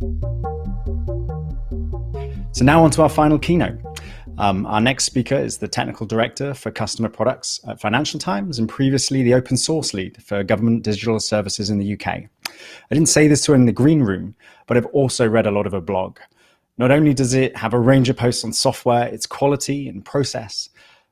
So now on to our final keynote. Our next speaker is the Technical Director for Customer Products at Financial Times and previously the Open Source Lead for Government Digital Services in the UK. I didn't say this to her in the green room, but I've also read a lot of her blog. Not only does it have a range of posts on software, its quality and process.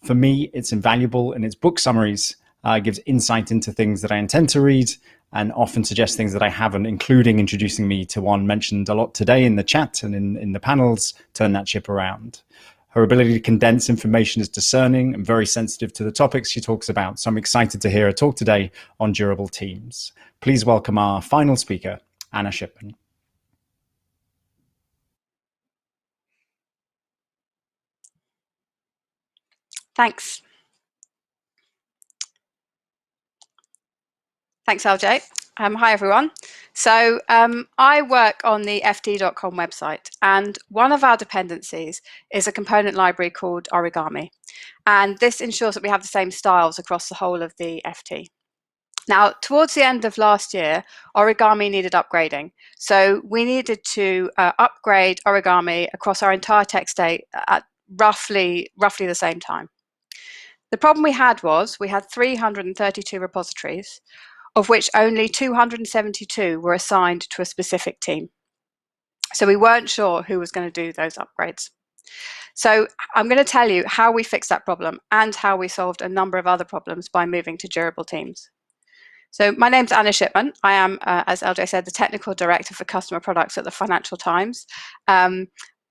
For me, it's invaluable in its book summaries. It gives insight into things that I intend to read and often suggests things that I haven't, including introducing me to one mentioned a lot today in the chat and in the panels, Turn That Ship Around. Her ability to condense information is discerning and very sensitive to the topics she talks about. So I'm excited to hear her talk today on durable teams. Please welcome our final speaker, Anna Shipman. Thanks. Thanks, LJ. Hi, everyone. So I work on the ft.com website, and one of our dependencies is a component library called Origami. And this ensures that we have the same styles across the whole of the FT. Now, towards the end of last year, Origami needed upgrading. So we needed to upgrade Origami across our entire tech estate at roughly the same time. The problem we had was we had 332 repositories, of which only 272 were assigned to a specific team. So we weren't sure who was going to do those upgrades. So I'm going to tell you how we fixed that problem and how we solved a number of other problems by moving to durable teams. So my name's Anna Shipman. I am, as LJ said, the Technical Director for Customer Products at the Financial Times.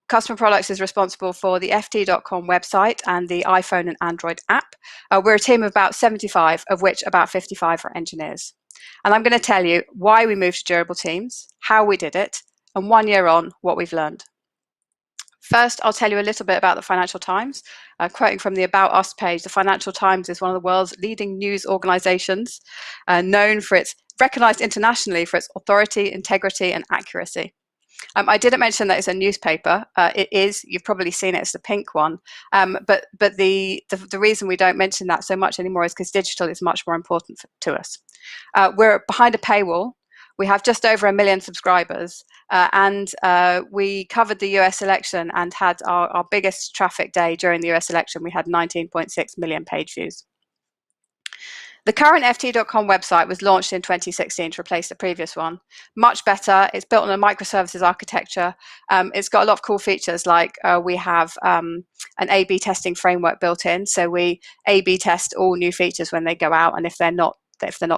Customer Products is responsible for the ft.com website and the iPhone and Android app. We're a team of about 75, of which about 55 are engineers. And I'm going to tell you why we moved to durable teams, how we did it, and 1 year on, what we've learned. First, I'll tell you a little bit about the Financial Times. Quoting from the About Us page, the Financial Times is one of the world's leading news organizations, recognized internationally for its authority, integrity, and accuracy. I didn't mention that it's a newspaper. It is. You've probably seen it. It's the pink one. But the reason we don't mention that so much anymore is because digital is much more important to us. We're behind a paywall. We have just over 1 million subscribers, and we covered the US election and had our biggest traffic day during the US election. We had 19.6 million page views. The current ft.com website was launched in 2016 to replace the previous one. Much better. It's built on a microservices architecture. It's got a lot of cool features, like we have an A/B testing framework built in. So we A/B test all new features when they go out, and if they're not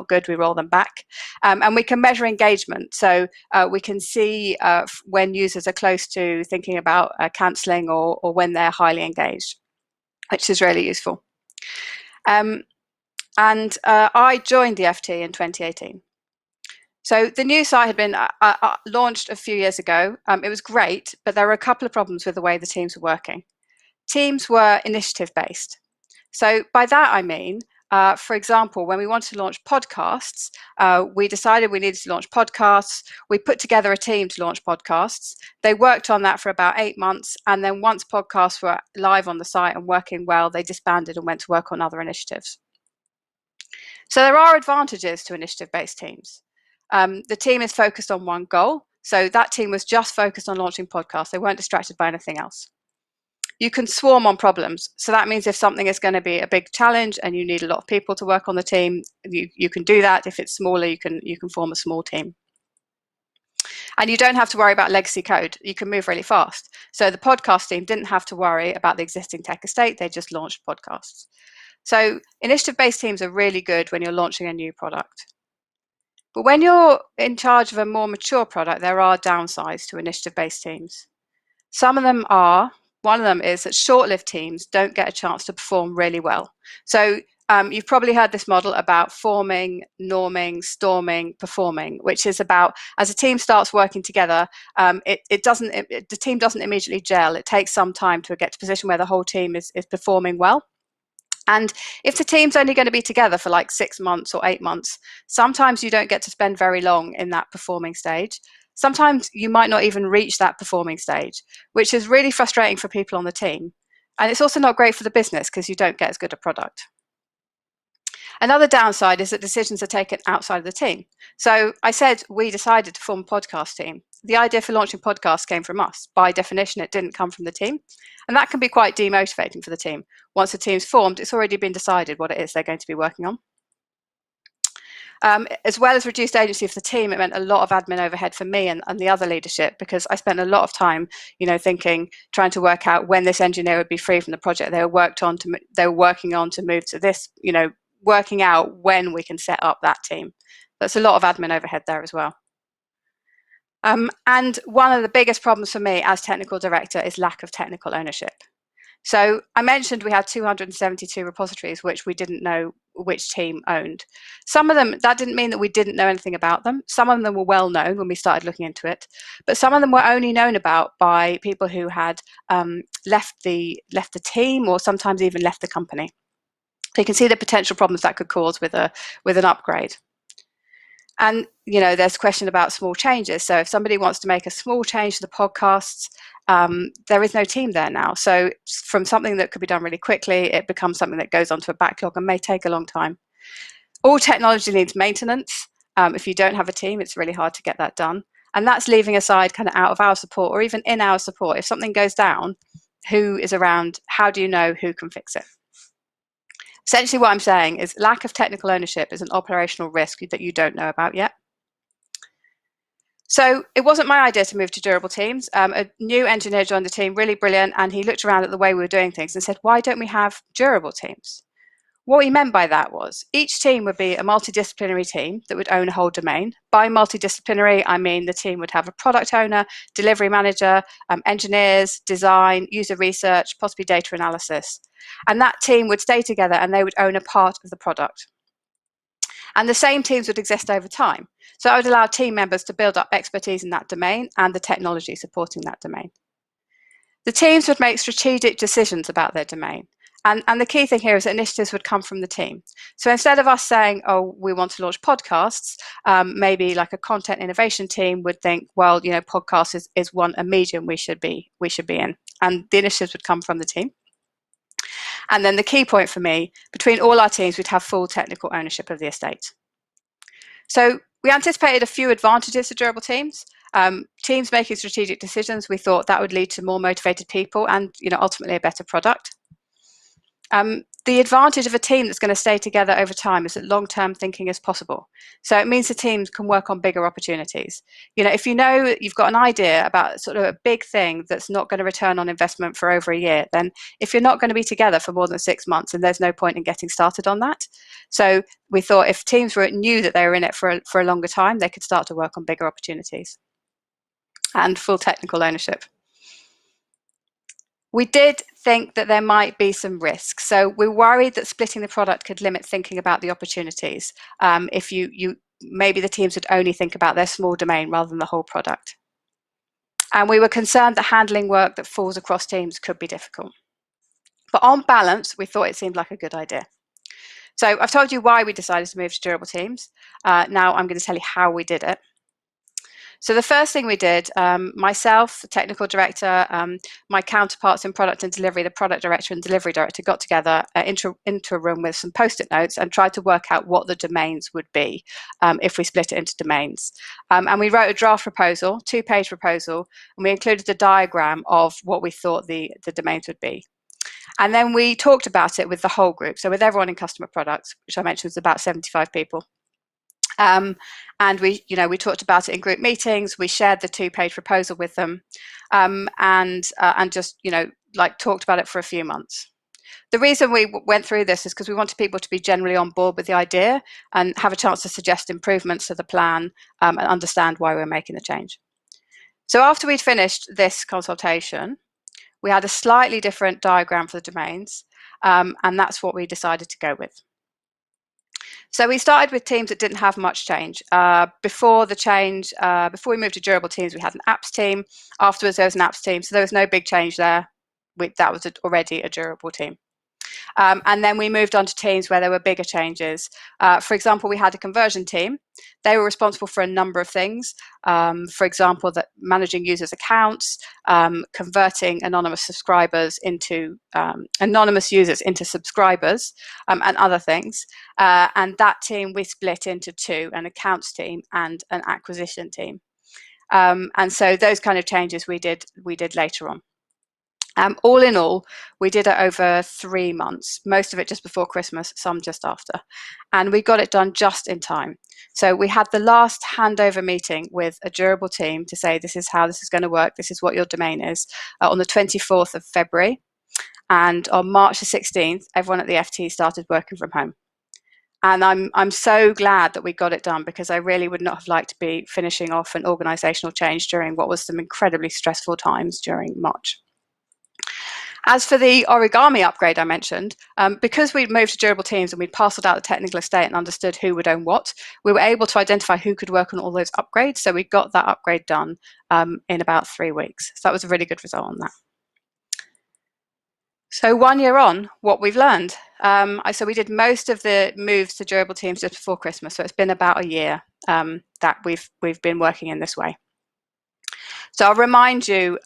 good, we roll them back. And we can measure engagement. So we can see when users are close to thinking about cancelling or when they're highly engaged, which is really useful. And I joined the FT in 2018. So the new site had been launched a few years ago. It was great, but there were a couple of problems with the way the teams were working. Teams were initiative-based. So by that I mean, for example, when we wanted to launch podcasts, we decided we needed to launch podcasts. We put together a team to launch podcasts. They worked on that for about 8 months. And then once podcasts were live on the site and working well, they disbanded and went to work on other initiatives. So there are advantages to initiative-based teams. The team is focused on one goal. So that team was just focused on launching podcasts. They weren't distracted by anything else. You can swarm on problems. So that means if something is going to be a big challenge and you need a lot of people to work on the team, you can do that. If it's smaller, you can form a small team. And you don't have to worry about legacy code. You can move really fast. So the podcast team didn't have to worry about the existing tech estate. They just launched podcasts. So initiative-based teams are really good when you're launching a new product. But when you're in charge of a more mature product, there are downsides to initiative-based teams. One of them is that short-lived teams don't get a chance to perform really well. So you've probably heard this model about forming, norming, storming, performing, which is about as a team starts working together, the team doesn't immediately gel. It takes some time to get to a position where the whole team is performing well. And if the team's only going to be together for like 6 months or 8 months, sometimes you don't get to spend very long in that performing stage. Sometimes you might not even reach that performing stage, which is really frustrating for people on the team. And it's also not great for the business because you don't get as good a product. Another downside is that decisions are taken outside of the team. So I said we decided to form a podcast team. the idea for launching podcasts came from us. By definition, it didn't come from the team. And that can be quite demotivating for the team. Once the team's formed, it's already been decided what it is they're going to be working on. As well as reduced agency for the team, it meant a lot of admin overhead for me and the other leadership, because I spent a lot of time, trying to work out when this engineer would be free from the project they were working on to move to this, working out when we can set up that team. That's a lot of admin overhead there as well. And one of the biggest problems for me as technical director is lack of technical ownership. So I mentioned we had 272 repositories, which we didn't know which team owned. Some of them, that didn't mean that we didn't know anything about them. Some of them were well known when we started looking into it, but some of them were only known about by people who had left the team, or sometimes even left the company. So you can see the potential problems that could cause with an upgrade. And there's a question about small changes. So if somebody wants to make a small change to the podcasts, there is no team there now. So from something that could be done really quickly, it becomes something that goes onto a backlog and may take a long time. All technology needs maintenance. If you don't have a team, it's really hard to get that done. And that's leaving aside kind of out of our support, or even in our support. If something goes down, who is around? How do you know who can fix it? Essentially what I'm saying is lack of technical ownership is an operational risk that you don't know about yet. So it wasn't my idea to move to durable teams. A new engineer joined the team, really brilliant, and he looked around at the way we were doing things and said, why don't we have durable teams? What he meant by that was each team would be a multidisciplinary team that would own a whole domain. By multidisciplinary, I mean the team would have a product owner, delivery manager, engineers, design, user research, possibly data analysis. And that team would stay together and they would own a part of the product. And the same teams would exist over time. So I would allow team members to build up expertise in that domain and the technology supporting that domain. The teams would make strategic decisions about their domain. And the key thing here is that initiatives would come from the team. So instead of us saying, oh, we want to launch podcasts, maybe like a content innovation team would think, well, podcast is a medium we should be in. And the initiatives would come from the team. And then the key point for me, between all our teams, we'd have full technical ownership of the estate. So we anticipated a few advantages to durable teams. Teams making strategic decisions, we thought that would lead to more motivated people and ultimately a better product. The advantage of a team that's going to stay together over time is that long-term thinking is possible. So it means the teams can work on bigger opportunities. If you've got an idea about sort of a big thing that's not going to return on investment for over a year, then if you're not going to be together for more than 6 months, then there's no point in getting started on that. So we thought if teams knew that they were in it for a longer time, they could start to work on bigger opportunities. And full technical ownership. We did think that there might be some risks. So we're worried that splitting the product could limit thinking about the opportunities. If maybe the teams would only think about their small domain rather than the whole product. And we were concerned that handling work that falls across teams could be difficult. But on balance, we thought it seemed like a good idea. So I've told you why we decided to move to durable teams. Now I'm going to tell you how we did it. So the first thing we did, myself, the technical director, my counterparts in product and delivery, the product director and delivery director, got together into a room with some post-it notes and tried to work out what the domains would be if we split it into domains. And we wrote a draft proposal, 2-page proposal, and we included a diagram of what we thought the domains would be. And then we talked about it with the whole group, so with everyone in customer products, which I mentioned was about 75 people. And we talked about it in group meetings. We shared the 2-page proposal with them, and just talked about it for a few months. The reason we went through this is because we wanted people to be generally on board with the idea and have a chance to suggest improvements to the plan and understand why we're making the change. So after we'd finished this consultation, we had a slightly different diagram for the domains, and that's what we decided to go with. So we started with teams that didn't have much change. Before we moved to durable teams, we had an apps team. Afterwards, there was an apps team. So there was no big change there. That was already a durable team. And then we moved on to teams where there were bigger changes. For example, we had a conversion team. They were responsible for a number of things. For example, managing users' accounts, converting anonymous users into subscribers, and other things. And that team we split into 2, an accounts team and an acquisition team. And so those kind of changes we did later on. All in all, we did it over 3 months, most of it just before Christmas, some just after. And we got it done just in time. So we had the last handover meeting with a durable team to say, this is how this is going to work, this is what your domain is, on the 24th of February. And on March the 16th, everyone at the FT started working from home. And I'm so glad that we got it done, because I really would not have liked to be finishing off an organizational change during what was some incredibly stressful times during March. As for the origami upgrade I mentioned, because we'd moved to durable teams and we'd parceled out the technical estate and understood who would own what, we were able to identify who could work on all those upgrades. So we got that upgrade done in about 3 weeks. So that was a really good result on that. So 1 year on, what we've learned. So we did most of the moves to durable teams just before Christmas. So it's been about a year that we've been working in this way. So I'll remind you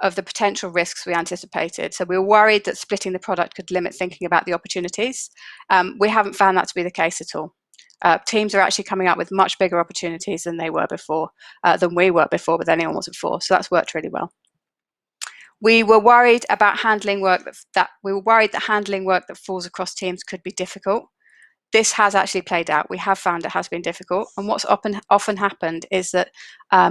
of the potential risks we anticipated. So we were worried that splitting the product could limit thinking about the opportunities. We haven't found that to be the case at all. Teams are actually coming up with much bigger opportunities than they were before, than we were before, but anyone was before. So that's worked really well. We were worried about handling work that handling work that falls across teams could be difficult. This has actually played out. We have found it has been difficult. And what's often happened is that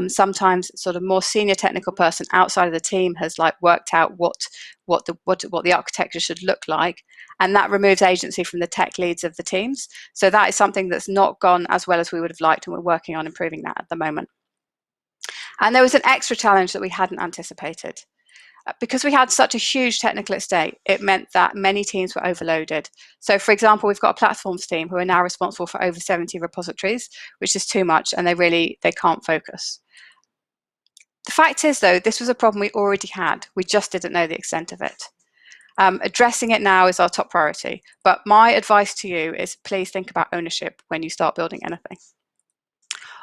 sometimes sort of more senior technical person outside of the team has worked out what the architecture should look like, and that removes agency from the tech leads of the teams. So that is something that's not gone as well as we would have liked, and we're working on improving that at the moment. And there was an extra challenge that we hadn't anticipated. Because we had such a huge technical estate, it meant that many teams were overloaded. So, for example, we've got a platforms team who are now responsible for over 70 repositories, which is too much, and they can't focus. The fact is, though, this was a problem we already had. We just didn't know the extent of it. Addressing it now is our top priority. But my advice to you is please think about ownership when you start building anything.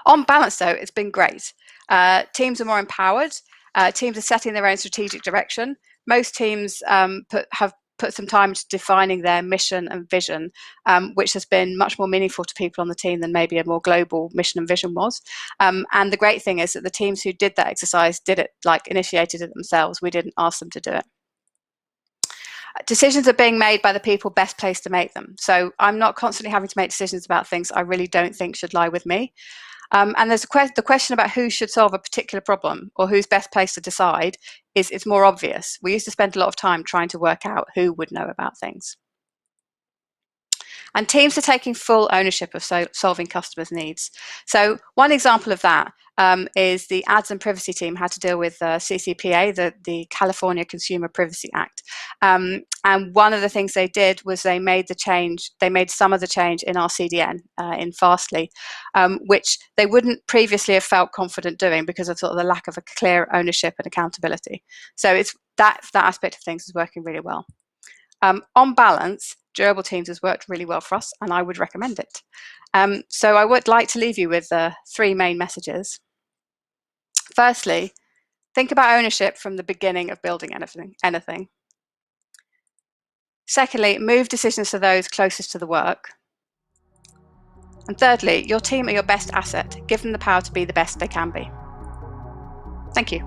On balance, though, it's been great. Teams are more empowered. Teams are setting their own strategic direction. Most teams have put some time to defining their mission and vision, which has been much more meaningful to people on the team than maybe a more global mission and vision was. And the great thing is that the teams who did that exercise did it, initiated it themselves. We didn't ask them to do it. Decisions are being made by the people best placed to make them. So I'm not constantly having to make decisions about things I really don't think should lie with me. And there's the question about who should solve a particular problem or who's best placed to decide is more obvious. We used to spend a lot of time trying to work out who would know about things. And teams are taking full ownership of solving customers' needs. So one example of that is the ads and privacy team had to deal with CCPA, the California Consumer Privacy Act. And one of the things they did was they made some of the change in our CDN, in Fastly, which they wouldn't previously have felt confident doing because of sort of the lack of a clear ownership and accountability. So it's that aspect of things is working really well. On balance, durable teams has worked really well for us, and I would recommend it. So I would like to leave you with 3 main messages. Firstly, think about ownership from the beginning of building anything. Secondly, move decisions to those closest to the work. And thirdly, your team are your best asset. Give them the power to be the best they can be. Thank you.